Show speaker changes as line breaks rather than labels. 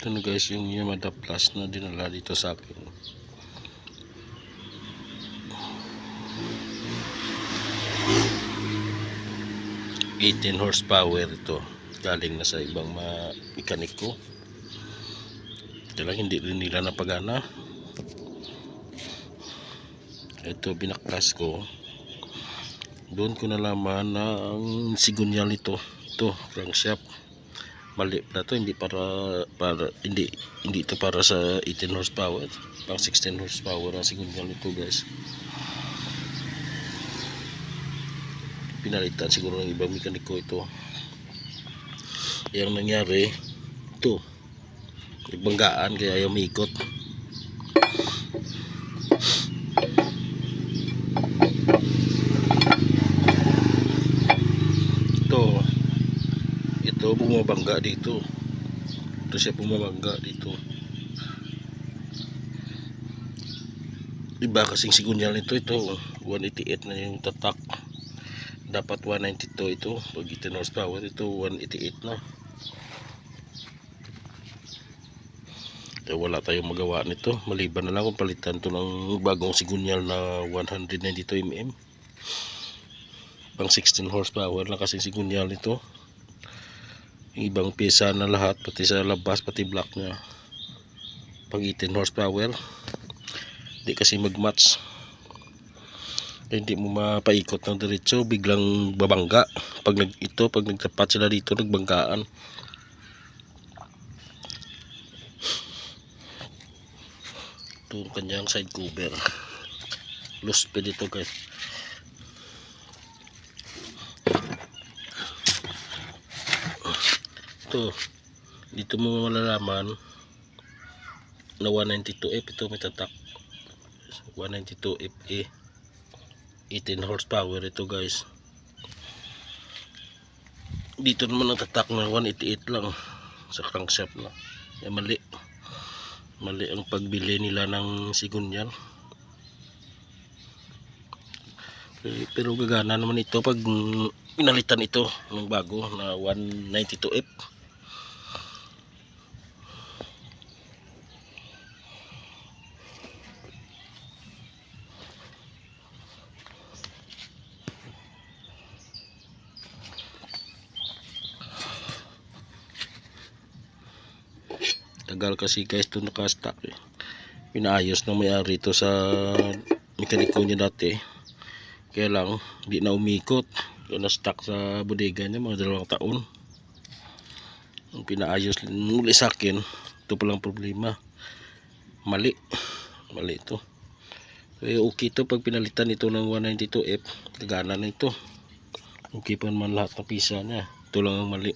Ito na guys yung Yamada Plus na dinala dito sa akin. (18 horsepower ito. Galing na sa ibang mekaniko. Ito lang hindi rin nila napagana. Ito binaklas ko. Doon ko nalaman na ang sigunyal nito, ito crankshaft. Mali pala to, hindi hindi ito para sa 18 horsepower, pang 16 horsepower ang sigunyal nito guys. Pinalitan siguro ng ibang mekaniko ito. Yang nangyari ito, nagbanggaan kaya ayaw maikot. Ito bumabangga dito. Ito siya bumabangga dito. Iba kasing sigunyal nito. Ito 188 na yung tatak. Dapat 192 ito. Pag 18 horsepower ito 188 na. Kaya wala tayong magawa nito. Maliban na lang kung palitan ito ng bagong sigunyal na 192 mm. Pang 16 horsepower lang kasing sigunyal nito. Yung ibang pyesa na lahat, pati sa labas, pati block nya pang 18 horsepower. Hindi kasi magmatch. Hindi mo mapaikot ng diretso, biglang babangga. Pag nagtapat sila dito, nagbanggaan. Ito ang kanyang side cover. Loose pa dito guys. Ito, dito mo malalaman na 192F ito may tatak. 192FE 18 horsepower ito guys. Dito naman ang tatak na 188 lang sa crankshaft na. Mali ang pagbili nila ng sigunyal. Pero gagana naman ito pag pinalitan ito ng bago na 192F. Tagal kasi guys ito nakastock eh. Pinaayos ng may-ari ito sa mekaniko niya dati. Kaya lang hindi na umikot. Na stock sa bodega niya mga 2 taon. Ang pinaayos muli sa akin, ito palang problema. Mali ito. Okay ito pag pinalitan ito ng 192F. Gagana na ito. Okay pa naman lahat ng pisa niya. Ito lang ang mali.